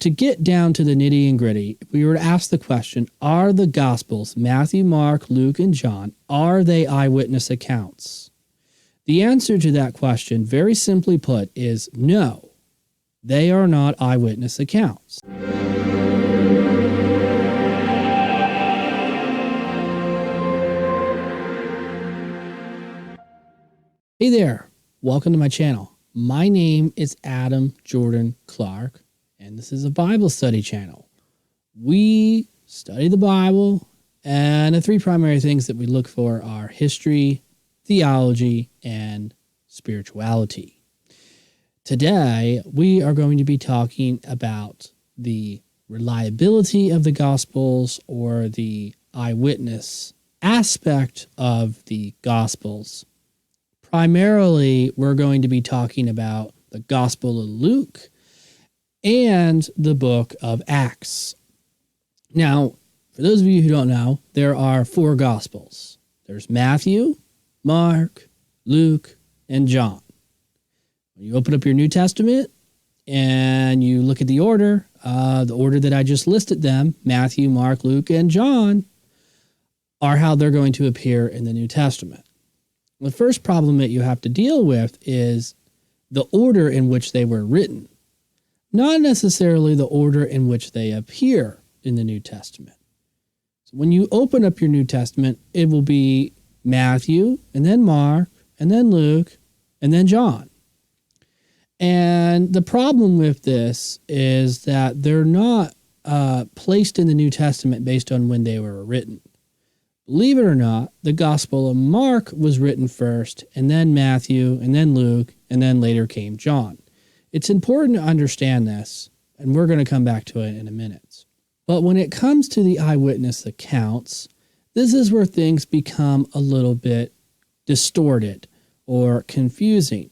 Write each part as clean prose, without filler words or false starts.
To get down to the nitty and gritty, if we were to ask the question, are the Gospels, Matthew, Mark, Luke, and John, are they eyewitness accounts? The answer to that question, very simply put, is no. They are not eyewitness accounts. Hey there, welcome to my channel. My name is Adam Jordan Clark, and this is a Bible study channel. We study the Bible, and the three primary things that we look for are history, theology, and spirituality. Today, we are going to be talking about the reliability of the Gospels, or the eyewitness aspect of the Gospels. Primarily, we're going to be talking about the Gospel of Luke and the book of Acts. Now, for those of you who don't know, there are four Gospels. There's Matthew, Mark, Luke, and John. When you open up your New Testament and you look at the order that I just listed them, Matthew, Mark, Luke, and John, are how they're going to appear in the New Testament. The first problem that you have to deal with is the order in which they were written, not necessarily the order in which they appear in the New Testament. So when you open up your New Testament, it will be Matthew, and then Mark, and then Luke, and then John. And the problem with this is that they're not placed in the New Testament based on when they were written. Believe it or not, the Gospel of Mark was written first, and then Matthew, and then Luke, and then later came John. It's important to understand this, and we're going to come back to it in a minute. But when it comes to the eyewitness accounts, this is where things become a little bit distorted or confusing.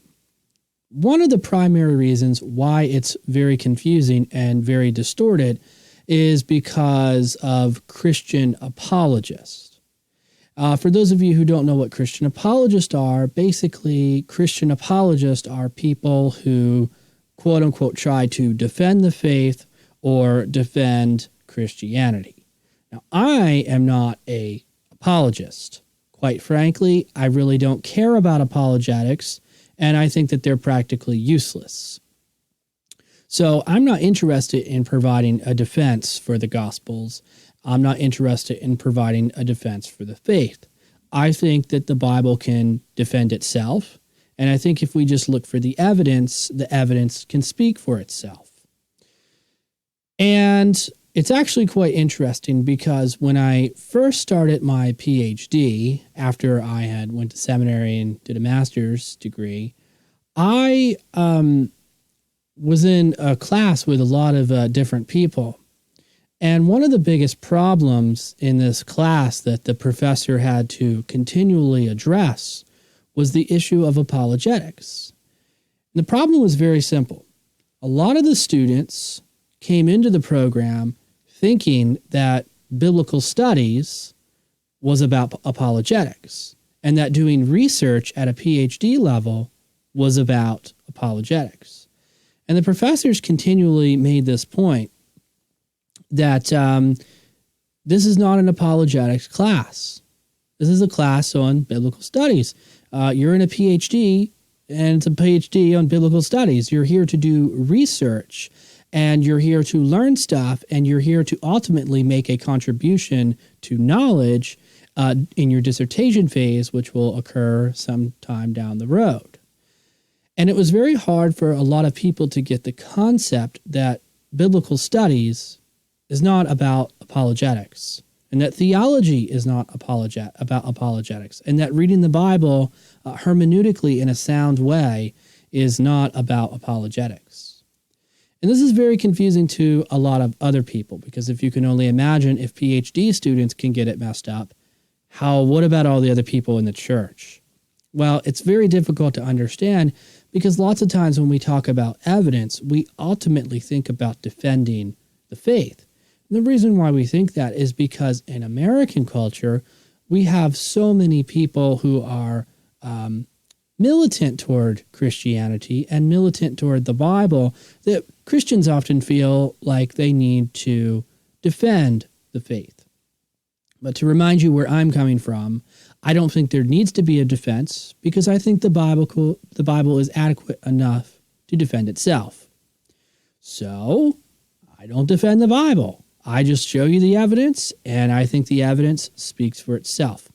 One of the primary reasons why it's very confusing and very distorted is because of Christian apologists. For those of you who don't know what Christian apologists are, basically Christian apologists are people who, quote unquote, try to defend the faith or defend Christianity. Now, I am not an apologist. Quite frankly, I really don't care about apologetics, and I think that they're practically useless. So I'm not interested in providing a defense for the Gospels. I'm not interested in providing a defense for the faith. I think that the Bible can defend itself, and I think if we just look for the evidence can speak for itself. And it's actually quite interesting because when I first started my PhD, after I had went to seminary and did a master's degree, I was in a class with a lot of different people. And one of the biggest problems in this class that the professor had to continually address was the issue of apologetics. And the problem was very simple. A lot of the students came into the program thinking that biblical studies was about apologetics, and that doing research at a PhD level was about apologetics. And the professors continually made this point that this is not an apologetics class. This is a class on biblical studies. You're in a PhD, and it's a PhD on biblical studies. You're here to do research, and you're here to learn stuff, and you're here to ultimately make a contribution to knowledge in your dissertation phase, which will occur sometime down the road. And it was very hard for a lot of people to get the concept that biblical studies is not about apologetics, and that theology is not about apologetics, and that reading the Bible hermeneutically in a sound way is not about apologetics. And this is very confusing to a lot of other people, because if you can only imagine, if PhD students can get it messed up, what about all the other people in the church? Well, it's very difficult to understand, because lots of times when we talk about evidence, we ultimately think about defending the faith. And the reason why we think that is because in American culture, we have so many people who are militant toward Christianity and militant toward the Bible that Christians often feel like they need to defend the faith. But to remind you where I'm coming from, I don't think there needs to be a defense because I think the Bible is adequate enough to defend itself. So, I don't defend the Bible. I just show you the evidence, and I think the evidence speaks for itself.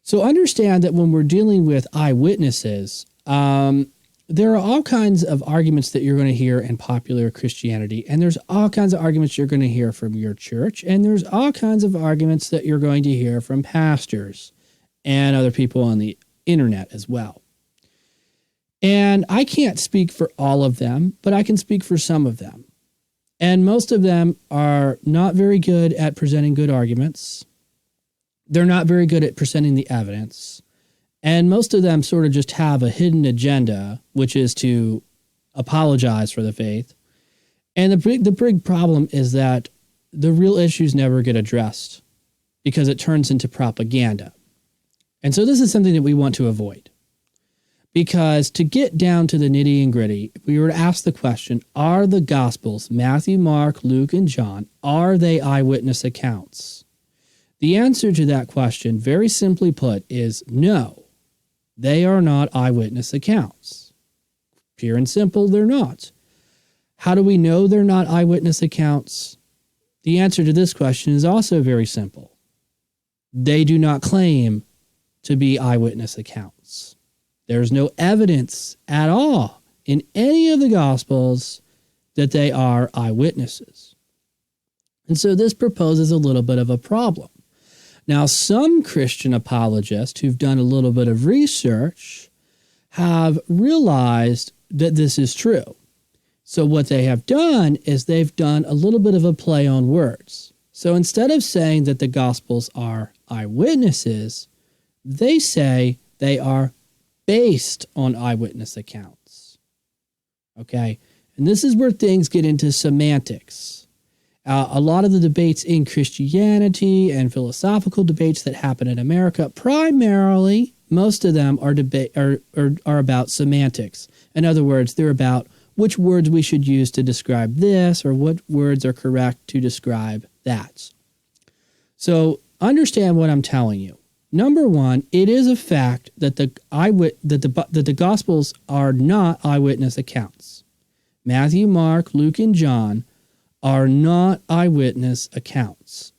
So understand that when we're dealing with eyewitnesses, there are all kinds of arguments that you're going to hear in popular Christianity, and there's all kinds of arguments you're going to hear from your church, and there's all kinds of arguments that you're going to hear from pastors and other people on the internet as well. And I can't speak for all of them, but I can speak for some of them. And most of them are not very good at presenting good arguments. They're not very good at presenting the evidence. And most of them sort of just have a hidden agenda, which is to apologize for the faith. And the big problem is that the real issues never get addressed because it turns into propaganda. And so this is something that we want to avoid. Because to get down to the nitty and gritty, if we were to ask the question, are the Gospels, Matthew, Mark, Luke, and John, are they eyewitness accounts? The answer to that question, very simply put, is no. They are not eyewitness accounts. Pure and simple, they're not. How do we know they're not eyewitness accounts? The answer to this question is also very simple. They do not claim to be eyewitness accounts. There's no evidence at all in any of the Gospels that they are eyewitnesses. And so this proposes a little bit of a problem. Now, some Christian apologists who've done a little bit of research have realized that this is true. So what they have done is they've done a little bit of a play on words. So instead of saying that the Gospels are eyewitnesses, they say they are based on eyewitness accounts. Okay? And this is where things get into semantics. A lot of the debates in Christianity and philosophical debates that happen in America, primarily, most of them are about semantics. In other words, they're about which words we should use to describe this or what words are correct to describe that. So understand what I'm telling you. Number one, it is a fact that the Gospels are not eyewitness accounts. Matthew, Mark, Luke, and John are not eyewitness accounts.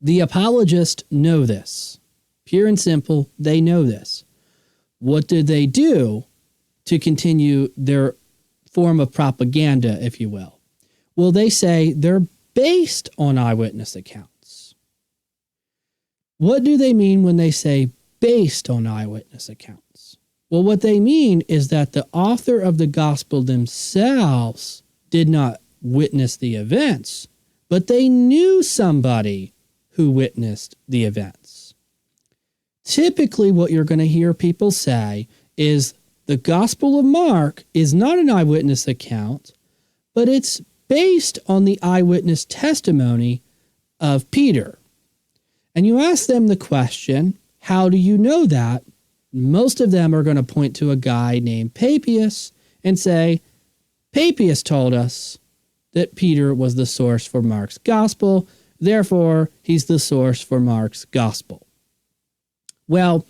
The apologists know this. Pure and simple, they know this. What did they do to continue their form of propaganda, if you will? Well, they say they're based on eyewitness accounts. What do they mean when they say based on eyewitness accounts? Well, what they mean is that the author of the gospel themselves did not witness the events, but they knew somebody who witnessed the events. Typically, what you're going to hear people say is the Gospel of Mark is not an eyewitness account, but it's based on the eyewitness testimony of Peter. And you ask them the question, how do you know that? Most of them are going to point to a guy named Papias and say, Papias told us that Peter was the source for Mark's gospel, therefore he's the source for Mark's gospel. Well,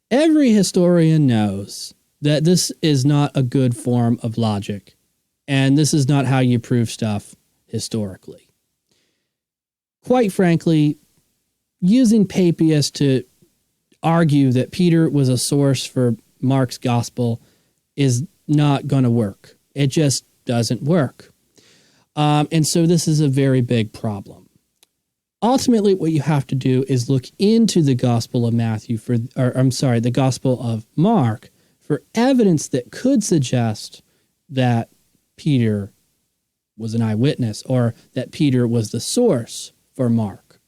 every historian knows that this is not a good form of logic, and this is not how you prove stuff historically. Quite frankly, using Papias to argue that Peter was a source for Mark's gospel is not going to work. It just doesn't work. And so this is a very big problem. Ultimately, what you have to do is look into the Gospel of the Gospel of Mark for evidence that could suggest that Peter was an eyewitness or that Peter was the source for Mark.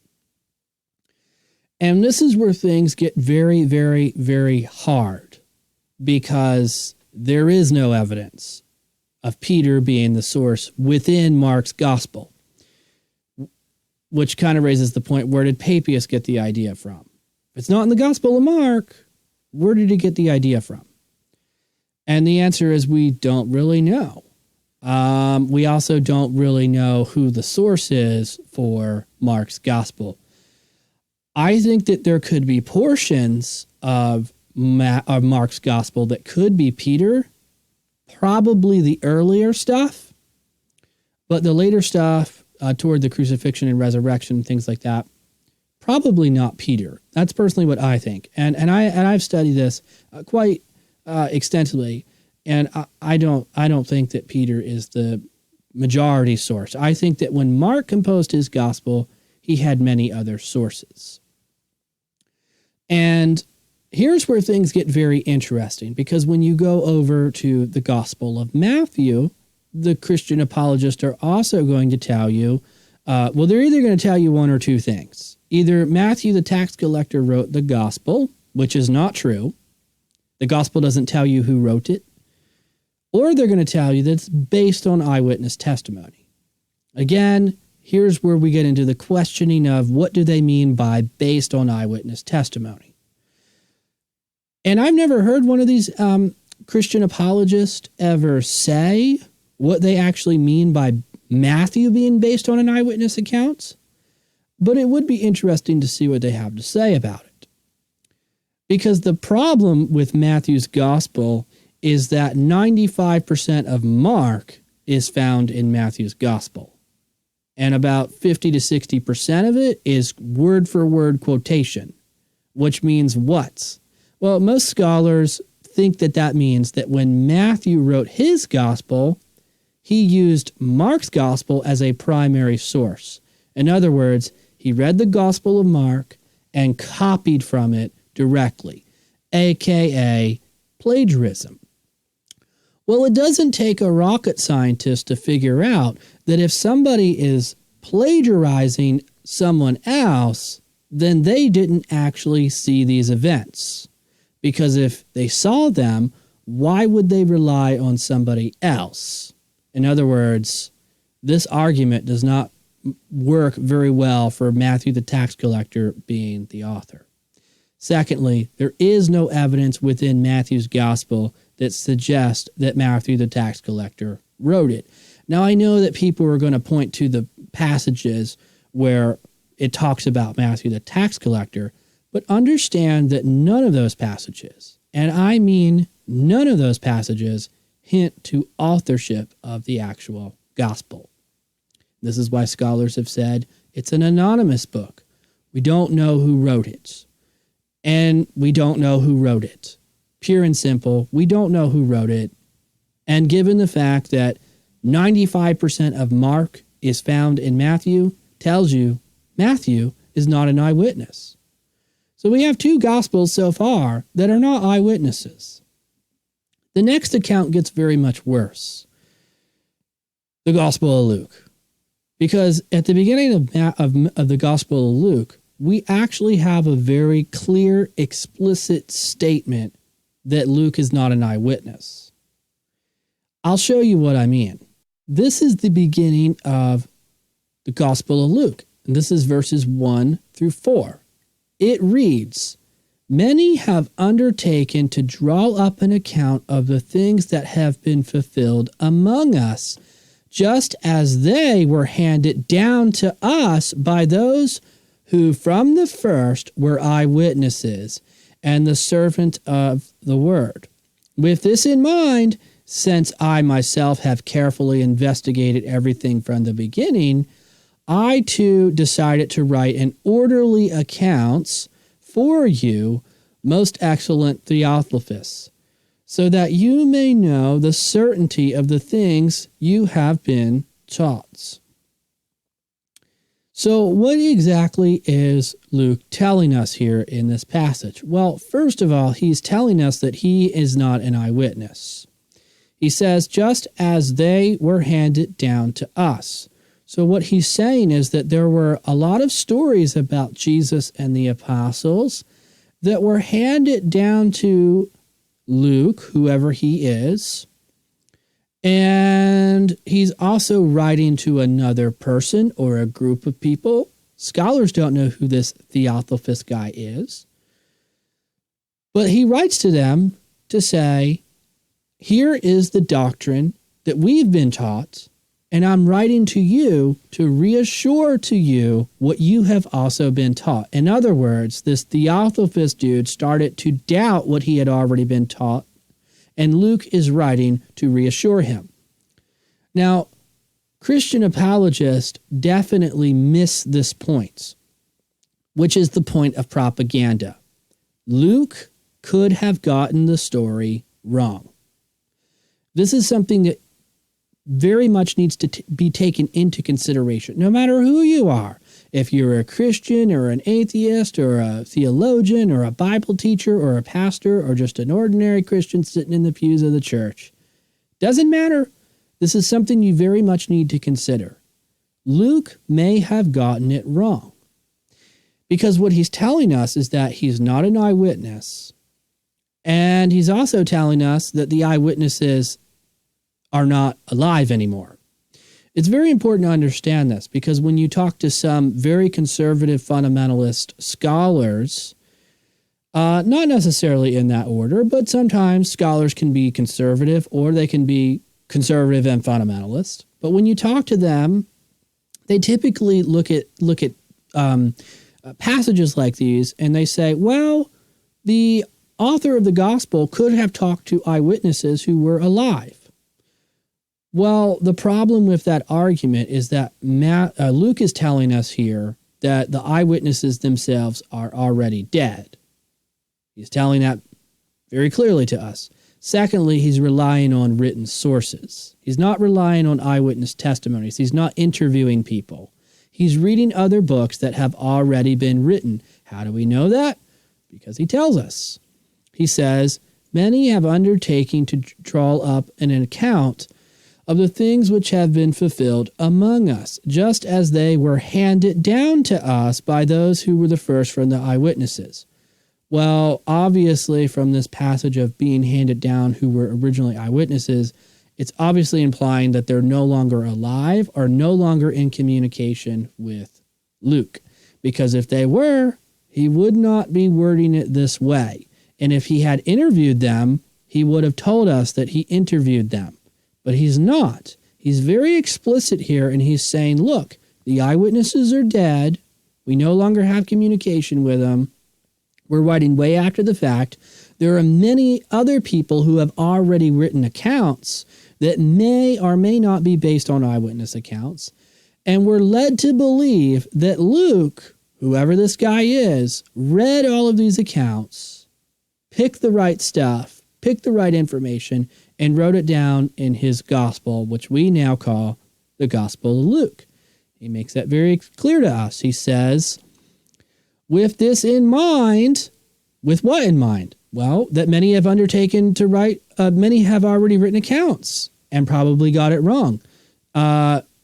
And this is where things get very, very, very hard because there is no evidence of Peter being the source within Mark's gospel, which kind of raises the point, where did Papias get the idea from? If it's not in the Gospel of Mark, Where did he get the idea from? And the answer is we don't really know. We also don't really know who the source is for Mark's gospel. I think that there could be portions of Mark's gospel that could be Peter, probably the earlier stuff, but the later stuff toward the crucifixion and resurrection, things like that, probably not Peter. That's personally what I think, and I've studied this quite extensively, and I don't think that Peter is the majority source. I think that when Mark composed his gospel, he had many other sources. And here's where things get very interesting, because when you go over to the Gospel of Matthew, the Christian apologists are also going to tell you, they're either going to tell you one or two things. Either Matthew, the tax collector, wrote the gospel, which is not true. The gospel doesn't tell you who wrote it. Or they're going to tell you that it's based on eyewitness testimony. Again, here's where we get into the questioning of what do they mean by based on eyewitness testimony. And I've never heard one of these Christian apologists ever say what they actually mean by Matthew being based on an eyewitness account, but it would be interesting to see what they have to say about it. Because the problem with Matthew's gospel is that 95% of Mark is found in Matthew's gospel. And about 50 to 60% of it is word-for-word quotation, which means what? Well, most scholars think that that means that when Matthew wrote his gospel, he used Mark's gospel as a primary source. In other words, he read the Gospel of Mark and copied from it directly, aka plagiarism. Well, it doesn't take a rocket scientist to figure out that if somebody is plagiarizing someone else, then they didn't actually see these events. Because if they saw them, why would they rely on somebody else? In other words, this argument does not work very well for Matthew the tax collector being the author. Secondly, there is no evidence within Matthew's gospel that suggests that Matthew the tax collector wrote it. Now, I know that people are going to point to the passages where it talks about Matthew the tax collector, but understand that none of those passages, and I mean none of those passages, hint to authorship of the actual gospel. This is why scholars have said it's an anonymous book. We don't know who wrote it. And we don't know who wrote it. Pure and simple, we don't know who wrote it. And given the fact that 95% of Mark is found in Matthew, tells you Matthew is not an eyewitness. So we have two gospels so far that are not eyewitnesses. The next account gets very much worse. The Gospel of Luke. Because at the beginning of the Gospel of Luke, we actually have a very clear, explicit statement that Luke is not an eyewitness. I'll show you what I mean. This is the beginning of the Gospel of Luke. And this is verses 1 through 4. It reads, "Many have undertaken to draw up an account of the things that have been fulfilled among us, just as they were handed down to us by those who from the first were eyewitnesses and the servant of the word. With this in mind, since I myself have carefully investigated everything from the beginning, I too decided to write an orderly accounts for you, most excellent Theophilus, so that you may know the certainty of the things you have been taught." So what exactly is Luke telling us here in this passage? Well, first of all, he's telling us that he is not an eyewitness. He says, just as they were handed down to us. So what he's saying is that there were a lot of stories about Jesus and the apostles that were handed down to Luke, whoever he is, and he's also writing to another person or a group of people. Scholars don't know who this Theophilus guy is. But he writes to them to say, here is the doctrine that we've been taught, and I'm writing to you to reassure to you what you have also been taught. In other words, this Theophilus dude started to doubt what he had already been taught, and Luke is writing to reassure him. Now, Christian apologists definitely miss this point, which is the point of propaganda. Luke could have gotten the story wrong. This is something that very much needs to be taken into consideration, no matter who you are. If you're a Christian or an atheist or a theologian or a Bible teacher or a pastor or just an ordinary Christian sitting in the pews of the church, doesn't matter. This is something you very much need to consider. Luke may have gotten it wrong, because what he's telling us is that he's not an eyewitness, and he's also telling us that the eyewitnesses are not alive anymore. It's very important to understand this, because when you talk to some very conservative fundamentalist scholars, not necessarily in that order, but sometimes scholars can be conservative or they can be conservative and fundamentalist. But when you talk to them, they typically look at passages like these and they say, well, the author of the gospel could have talked to eyewitnesses who were alive. Well, the problem with that argument is that Luke is telling us here that the eyewitnesses themselves are already dead. He's telling that very clearly to us. Secondly, he's relying on written sources. He's not relying on eyewitness testimonies. He's not interviewing people. He's reading other books that have already been written. How do we know that? Because he tells us. He says, many have undertaken to draw up an account of the things which have been fulfilled among us, just as they were handed down to us by those who were the first from the eyewitnesses. Well, obviously, from this passage of being handed down who were originally eyewitnesses, it's obviously implying that they're no longer alive or no longer in communication with Luke. Because if they were, he would not be wording it this way. And if he had interviewed them, he would have told us that he interviewed them. But he's not. He's very explicit here, and he's saying, look, the eyewitnesses are dead. We no longer have communication with them. We're writing way after the fact. There are many other people who have already written accounts that may or may not be based on eyewitness accounts. And we're led to believe that Luke, whoever this guy is, read all of these accounts, picked the right stuff, picked the right information, and wrote it down in his gospel, which we now call the Gospel of Luke. He makes that very clear to us. He says, with this in mind, with what in mind? Well, that many have undertaken to write, many have already written accounts and probably got it wrong.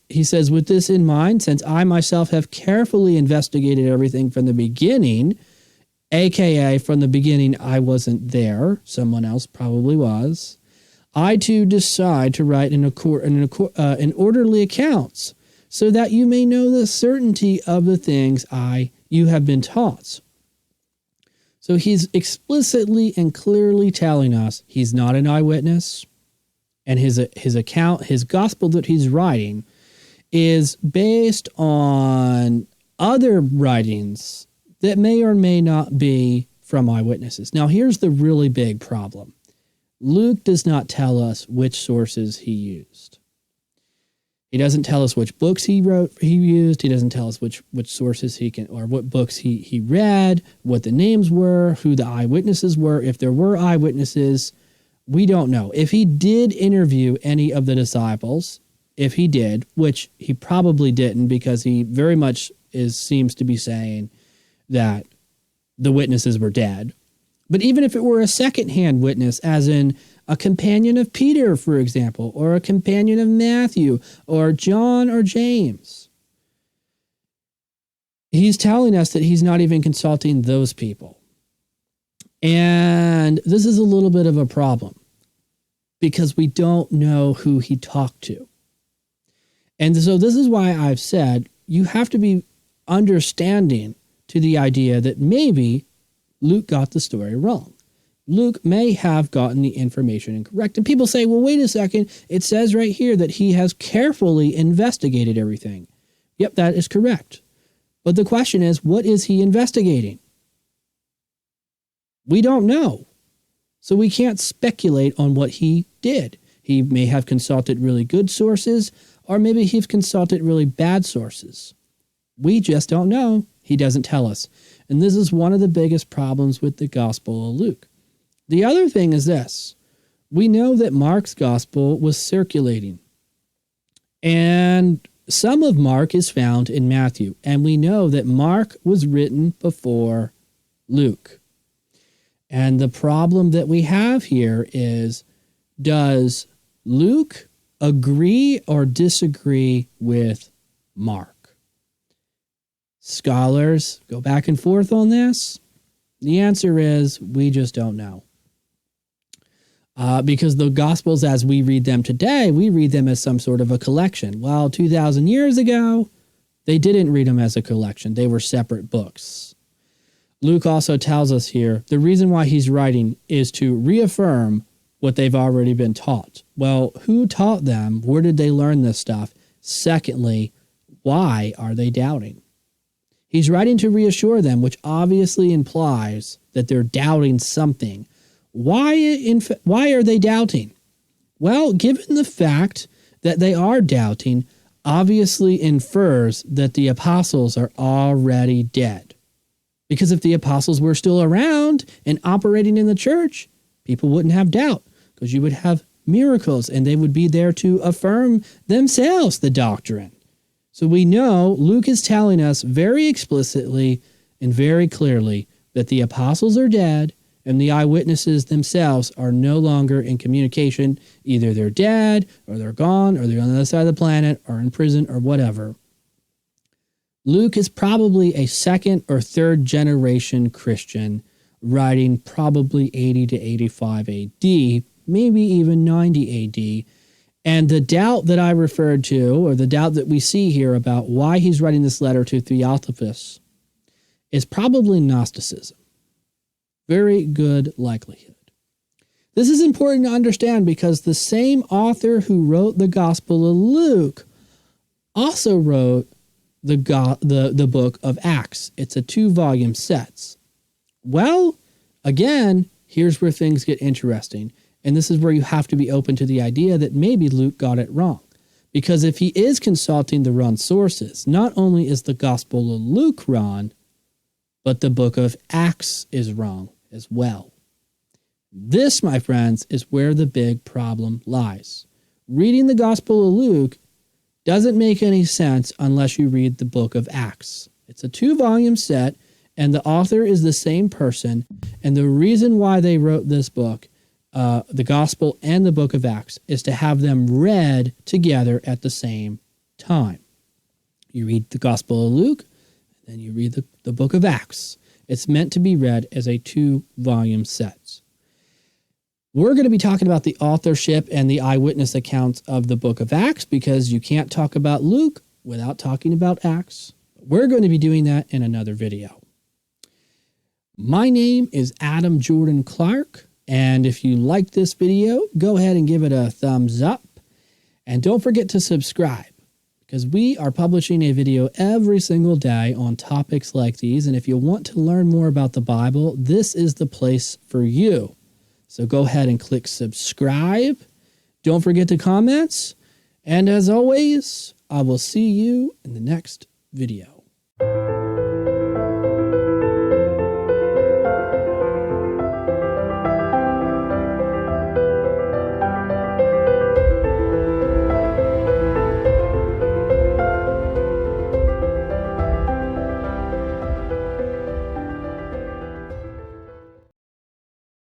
He says, with this in mind, since I myself have carefully investigated everything from the beginning, aka from the beginning I wasn't there, someone else probably was, I too decide to write in orderly accounts, so that you may know the certainty of the things you have been taught. So he's explicitly and clearly telling us he's not an eyewitness, and his account, his gospel that he's writing, is based on other writings that may or may not be from eyewitnesses. Now, here's the really big problem. Luke does not tell us which sources he used. He doesn't tell us which books he used. He doesn't tell us which sources or what books he read, what the names were, who the eyewitnesses were. If there were eyewitnesses, we don't know. If he did interview any of the disciples, if he did, which he probably didn't, because he very much seems to be saying that the witnesses were dead. But even if it were a secondhand witness, as in a companion of Peter, for example, or a companion of Matthew, or John or James, he's telling us that he's not even consulting those people. And this is a little bit of a problem, because we don't know who he talked to. And so this is why I've said you have to be understanding to the idea that maybe Luke got the story wrong. Luke may have gotten the information incorrect. And people say, well, wait a second. It says right here that he has carefully investigated everything. Yep, that is correct. But the question is, what is he investigating? We don't know. So we can't speculate on what he did. He may have consulted really good sources, or maybe he's consulted really bad sources. We just don't know. He doesn't tell us. And this is one of the biggest problems with the Gospel of Luke. The other thing is this. We know that Mark's Gospel was circulating. And some of Mark is found in Matthew. And we know that Mark was written before Luke. And the problem that we have here is, does Luke agree or disagree with Mark? Scholars go back and forth on this. The answer is, we just don't know. Because the Gospels, as we read them today, we read them as some sort of a collection. Well, 2,000 years ago, they didn't read them as a collection. They were separate books. Luke also tells us here, the reason why he's writing is to reaffirm what they've already been taught. Well, who taught them? Where did they learn this stuff? Secondly, why are they doubting? He's writing to reassure them, which obviously implies that they're doubting something. Why are they doubting? Well, given the fact that they are doubting, obviously infers that the apostles are already dead. Because if the apostles were still around and operating in the church, people wouldn't have doubt, because you would have miracles and they would be there to affirm themselves the doctrine. So we know Luke is telling us very explicitly and very clearly that the apostles are dead and the eyewitnesses themselves are no longer in communication. Either they're dead, or they're gone, or they're on the other side of the planet, or in prison, or whatever. Luke is probably a second or third generation Christian, writing probably 80 to 85 AD, maybe even 90 AD. And the doubt that I referred to, or the doubt that we see here about why he's writing this letter to Theophilus, is probably Gnosticism. Very good likelihood. This is important to understand because the same author who wrote the Gospel of Luke also wrote the book of Acts. It's a 2-volume set. Well, again, here's where things get interesting. And this is where you have to be open to the idea that maybe Luke got it wrong. Because if he is consulting the wrong sources, not only is the Gospel of Luke wrong, but the book of Acts is wrong as well. This, my friends, is where the big problem lies. Reading the Gospel of Luke doesn't make any sense unless you read the book of Acts. It's a 2-volume set, and the author is the same person. And the reason why they wrote this book, the Gospel and the book of Acts, is to have them read together at the same time. You read the Gospel of Luke, and then you read the book of Acts. It's meant to be read as a 2-volume set. We're going to be talking about the authorship and the eyewitness accounts of the book of Acts, because you can't talk about Luke without talking about Acts. We're going to be doing that in another video. My name is Adam Jordan Clark, and if you liked this video, go ahead and give it a thumbs up. And don't forget to subscribe, because we are publishing a video every single day on topics like these. And if you want to learn more about the Bible, this is the place for you. So go ahead and click subscribe. Don't forget to comment. And as always, I will see you in the next video.